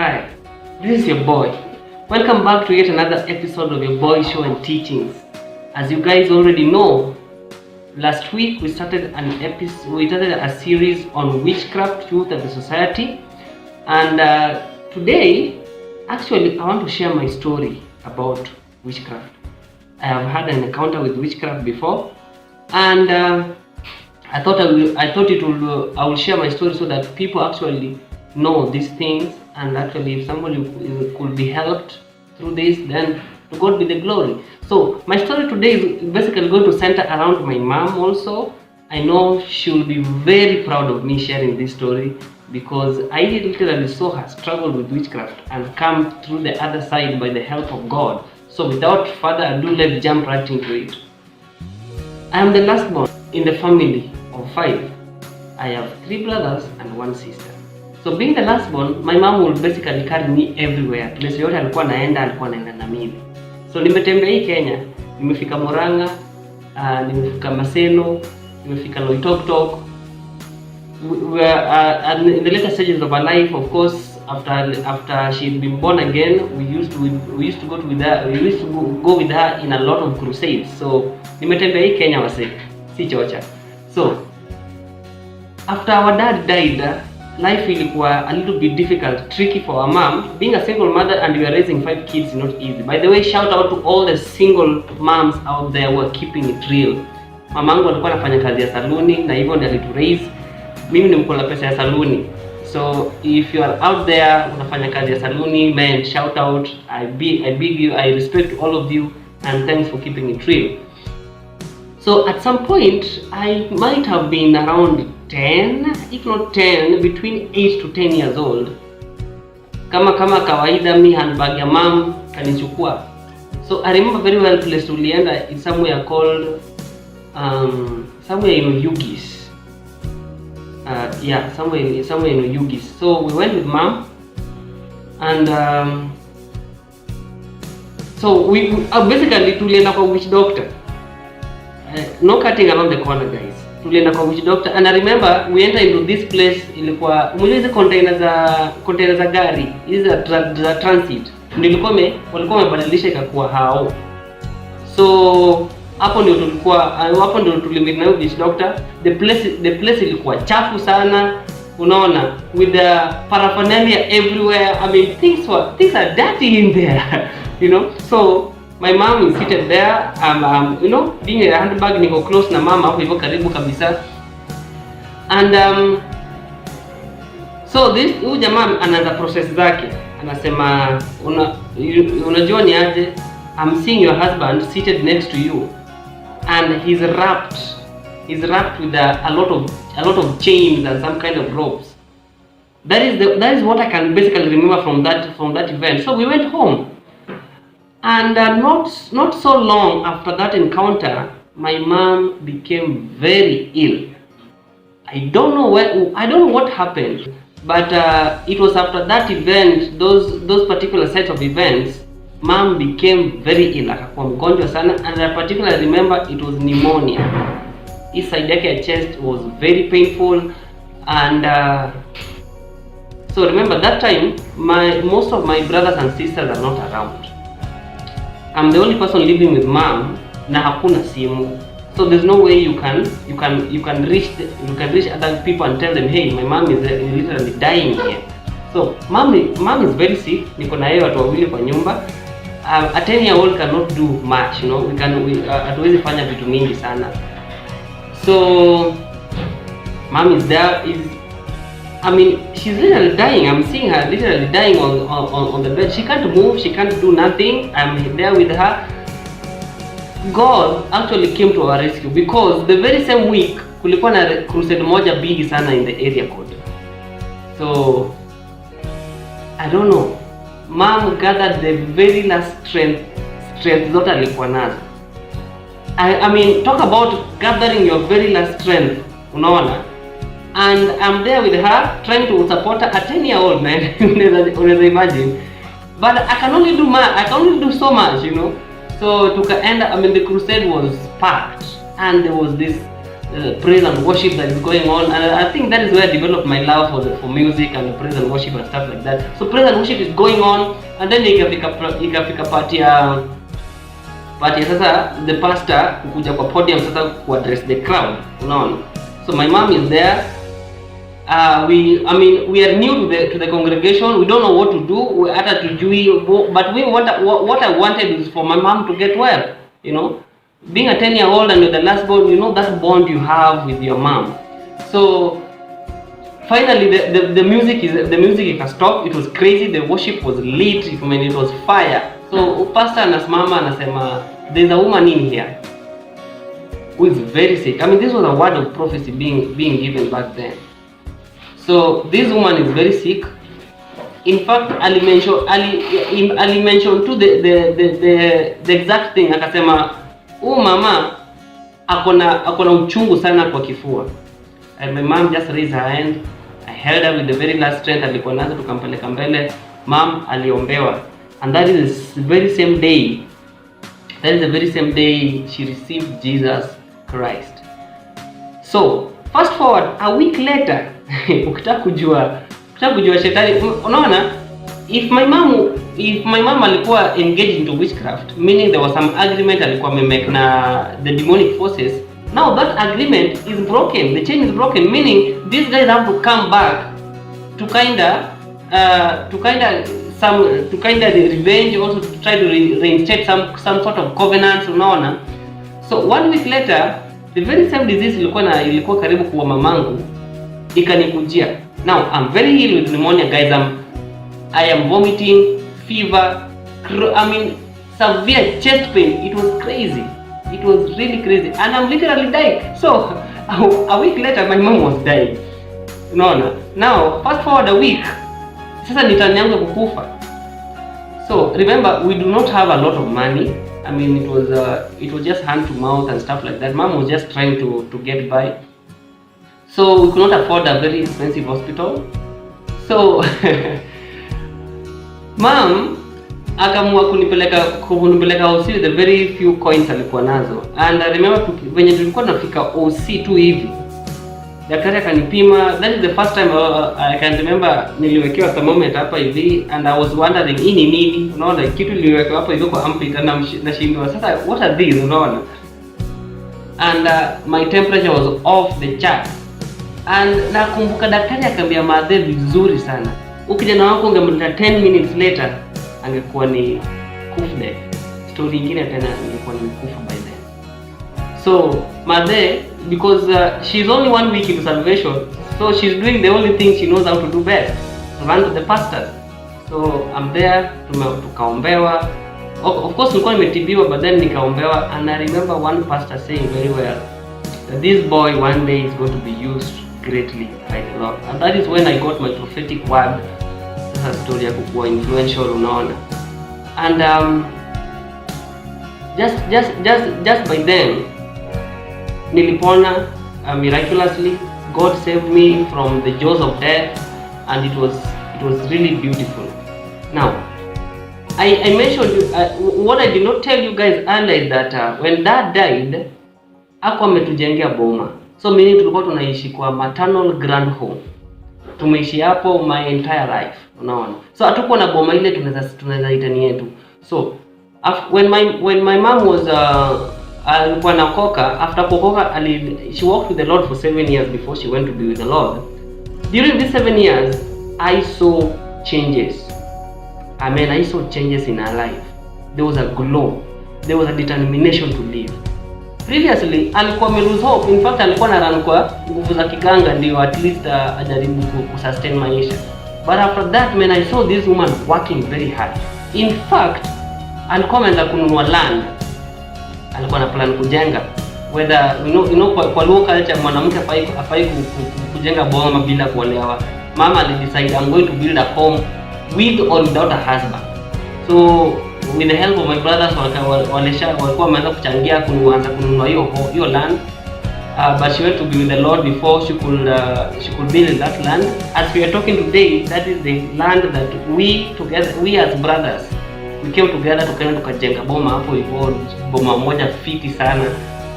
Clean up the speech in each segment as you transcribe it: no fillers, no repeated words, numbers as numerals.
Hi, this is your boy. Welcome back to yet another episode of your boy show and teachings. As you guys already know, last week we started a series on witchcraft, youth and the society. And today, actually, I want to share my story about witchcraft. I have had an encounter with witchcraft before, and I will share my story so that people actually know these things, and actually if somebody could be helped through this, then to God be the glory. So my story today is basically going to center around my mom also. I know she will be very proud of me sharing this story, because I literally saw her struggle with witchcraft and come through the other side by the help of God. So without further ado, let's jump right into it. I am the last born in the family of 5. I have 3 brothers and 1 sister. So being the last born, my mom will basically carry me everywhere. Place yote alikuwa naenda na mimi. So nimetembea hii Kenya, nimefika Murang'a, nimefika Maseno, nimefika Loitoktok. We are in the later stages of our life, of course. After she had been born again, we used to go with her in a lot of crusades. So nimetembea hii Kenya wase, si chocha. So after our dad died, life ilikuwa a little bit difficult, tricky for our mom. Being a single mother and we are raising 5 kids is not easy. By the way, shout out to all the single moms out there who are keeping it real. Mamangu alikuwa anafanya kazi ya saluni na hivyo ndiye alitu-raise. Mimi ni mkola pesa ya saluni. So if you are out there unafanya kazi ya saluni, man, shout out. I beg you, I respect all of you, and thanks for keeping it real. So at some point, I might have been around 10, if not 10, between 8 to 10 years old. Kama kawaida, mi handbag ya mom kanichukua. So I remember very well place tulienda in somewhere called somewhere in Yugis. Somewhere in Yugis. So we went with mom, and so we basically tulienda kwa witch doctor. No cutting around the corner, guys. Tulienda kwa witch doctor, and I remember we entered into this place. Ilikuwa hizo container za gari hizi za transit, ndio walikuwa wamebadilisha ikakuwa hao. So hapo ndio tulimit na witch doctor. The place ilikuwa chafu sana, unaona, with the paraphernalia everywhere. I mean, things are dirty in there. You know. So my mom is seated there. Being a handbag, niko close na mama hapo hivyo karibu kabisa. And so this huyu jamaa anaanza process zake. Anasema unajua ni aje, I'm seeing your husband seated next to you, and he's wrapped with a lot of chains and some kind of ropes. That is what I can basically remember from that event. So we went home. And not so long after that encounter, my mom became very ill. I don't know what happened, but it was after that event, those particular set of events, mom became very ill. Akakuwa mgonjwa sana, and I particularly remember it was pneumonia. His side yake ya chest was very painful, and so remember that time most of my brothers and sisters are not around. I'm the only person living with mom, na hakuna simu. So there's no way you can reach other people and tell them, hey, my mom is literally dying here. So mom is very sick. Niko na yeye watu wawili kwa nyumba. A 10-year-old cannot do much, you know. Hatuwezi fanya vitu mingi sana. So mom is there. She's literally dying. I'm seeing her literally dying on the bed. She can't move, she can't do nothing. I'm there with her. God actually came to our rescue, because the very same week kulikuwa na crusade moja big sana in the area code. So I don't know. Mom gathered the very last strength zote alikuwa nazo. I mean, talk about gathering your very last strength, unaona? And I'm there with her trying to support her, a 10-year-old, man. Unaweza imagine. But I can only do so much, you know. So the crusade was packed, and there was this praise and worship that is going on, and I think that is where I developed my love for music and praise and worship and stuff like that. So praise and worship is going on, and then ikafika party sasa the pastor kuja kwa podium sasa ku address the crowd, unaona. So my mom is there. We are new to the congregation. We don't know what to do. But what I wanted is for my mom to get well, you know. Being a 10-year-old and you're the last born, you know that bond you have with your mom. So finally the music has stopped. It was crazy. The worship was lit. It was fire. So pastor anasimama anasema, there's a woman in here who is very sick. I mean, this was a word of prophecy being given back then. So this woman is very sick. In fact, Ali mentioned to the exact thing. Akasema, mama akona uchungu sana kwa kifua. And my mom just raised her hand. I held her with the very last strength. Alikuwa nazo tukampeleka mbele. Mom aliombewa. And that is the very same day. That is the very same day she received Jesus Christ. So, fast forward a week later, ukitaka kujua shetani, unaona, if my mom alikuwa engaged into witchcraft, meaning there was some agreement alikuwa amemake na the demonic forces, now that agreement is broken, the chain is broken, meaning these guys have to come back to kinda revenge, also to try to reinstate some sort of covenants, unaona. So 1 week later, the very same disease ilikuwa karibu kuwa mamangu ikanikujia. Now I'm very ill with pneumonia, guys. I am vomiting, fever, severe chest pain. It was crazy. It was really crazy, and I'm literally dying. So a week later, my mom was dying. No. Now fast forward a week, sasa nitanianza kukufa. So remember, we do not have a lot of money. I mean, it was just hand to mouth and stuff like that. Mom was just trying to get by. So we could not afford a very expensive hospital. So mom akamua kunipeleka OC with the very few coins alikuwa nazo. And I remember when tulikuwa tunafika OC tu hivi, daktari akanipima. That is the first time I can remember niliwekewa thermometer hapa hivi, and I was wondering hii ni nini, unaona, kitu niliwekewa hapa hivi kwa armpit na nashindwa sasa what are these, unaona. And my temperature was off the chart. And nakumbuka daktari akambia madhe vizuri sana, ukijana wako ungemleta 10 minutes later angekuwa ni kufa. Story nyingine tena angekuwa ni kufa by then. So madhe, because she's only 1 week into salvation, so she's doing the only thing she knows how to do best, run to the pastors. So I'm there, tukaombewa. Of course nilikuwa nimetibiwa, but then nikaombewa. And I remember one pastor saying very well that this boy one day is going to be used greatly by the Lord. And that is when I got my prophetic word. Sasa story ya kuwa influential, unaona. And just by then nilipona miraculously. God saved me from the jaws of death, and it was really beautiful. Now I mentioned what I did not tell you guys earlier, that when dad died hakuwa ametujengea boma. So mimi tulikuwa tunaishi kwa maternal grand home. Tumeishi hapo my entire life, unaona. So hatukuwa na boma ile tunaweza itani yetu. So when my mom was alikuwa nakoka, after kukoka she walked with the Lord for 7 years before she went to be with the Lord. During these 7 years I saw changes. I saw changes in her life. There was a glow. There was a determination to live. Previously alikuwa lose hope. In fact alikuwa na run kwa nguvu za kiganga ndio at least ajaribu kusustain maisha. But after that, when I saw this woman working very hard. In fact alikuwa ameanza kununua land. Alikuwa na plan kujenga, whether you know kwa local culture mwanamke hafai kujenga boma bila kuolewa. Mama alidecide I'm going to build a home with or without a husband. So with the help of my brothers walikuwa wameanza kuchangia kuanza kununua hiyo land. But she went to be with the Lord before she could build that land. As we are talking today, that is the land that we as brothers, we came together tukajenga boma hapo hivyo, boma moja fiti sana.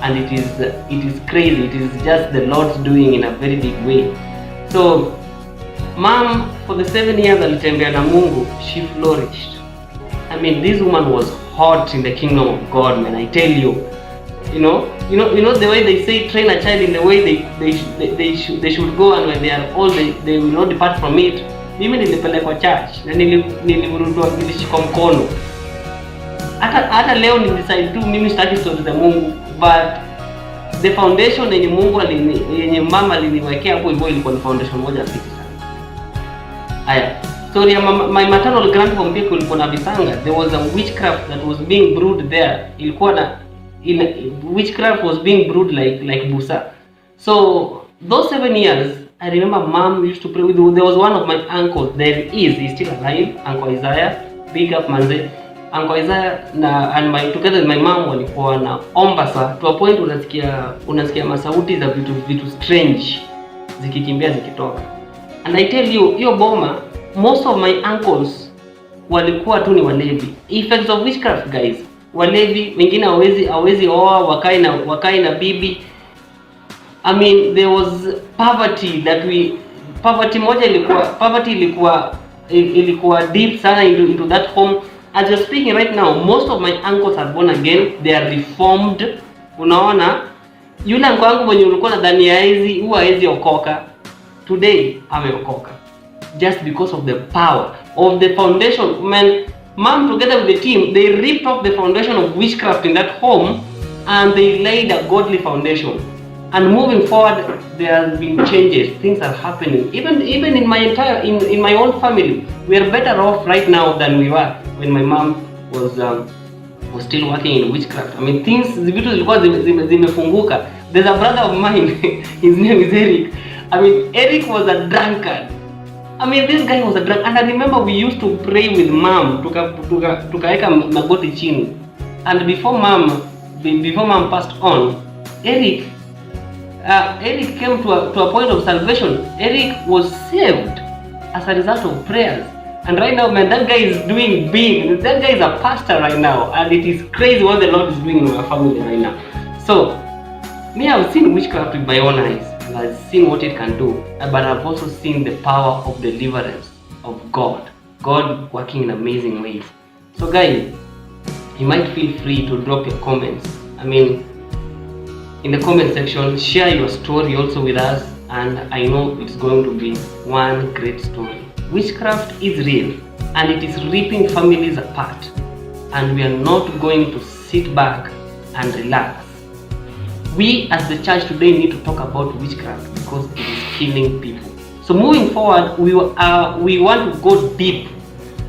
and it is crazy. It is just the Lord's doing in a very big way. So mom, for the 7 years alitembea na Mungu, she flourished. I mean, this woman was hot in the kingdom of God, man. I tell you. You know the way they say train a child in the way they should go, and when they are old they will not depart from it. Mimi nilipelekwa church na nilivurutwa, nilishikwa mkono. Hata leo ni decide tu mimi sitaki story za Mungu, but the foundation yenye mama aliniwekea hapo hivyo ilikuwa ni foundation moja fiti sana. Haya, story ya my maternal grandmother pia kulikuwa na visanga. There was a witchcraft that was being brewed there. Ilikuwa na witchcraft was being brewed like busa. So those 7 years, I remember mom used to pray with. There was one of my uncles. He's still alive, Uncle Isaiah. Big up manze. Uncle Isaiah and together with my mom walikuwa na omba sa to a point unasikia masauti za vitu strange zikikimbia zikitoka. And I tell you, hiyo boma, most of my uncles walikuwa tu ni walevi. Effects of witchcraft, guys. Walevi, wengine hawezi oa, wakai na bibi. I mean, there was poverty ilikuwa deep sana into that home. As you're speaking right now, most of my uncles are born again. They are reformed. Unaona, yule uncle wangu mwenye ulikuwa nadhani hawezi okoka, today ameokoka, just because of the power of the foundation. Man, mom together with the team, they ripped off the foundation of witchcraft in that home and they laid a godly foundation. And moving forward, there has been changes. Things are happening. Even in my in my own family, we are better off right now than we were when my mom was still working in witchcraft. I mean, things vitu zilikuwa zimefunguka. There's a brother of mine. His name is Eric. I mean, Eric was a drunkard. I mean, this guy was a drunkard. And I remember we used to pray with mom. Tukaweka magoti chini. And before mom passed on, Eric came to a point of salvation. Eric was saved as a result of prayers. And right now, man, that guy is doing big. That guy is a pastor right now. And it is crazy what the Lord is doing in my family right now. So, me, I've seen witchcraft with my own eyes. And I've seen what it can do. But I've also seen the power of deliverance of God. God working in amazing ways. So guys, you might feel free to drop your comments. I mean, in the comment section, share your story also with us, and I know it's going to be one great story. Witchcraft is real, and it is ripping families apart, and we are not going to sit back and relax. We as the church today need to talk about witchcraft because it is killing people. So moving forward, we want to go deep.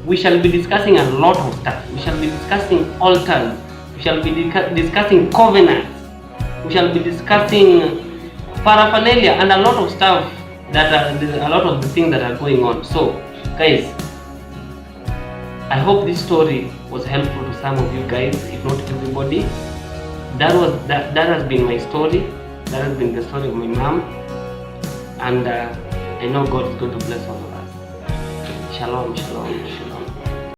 We shall be discussing a lot of stuff. We shall be discussing altars. We shall be discussing covenants. We shall be discussing paraphernalia and a lot of stuff a lot of the things that are going on. So guys, I hope this story was helpful to some of you guys, if not everybody. That has been my story. That has been the story of my mom, and I know God is going to bless all of us. Shalom, shalom, shalom.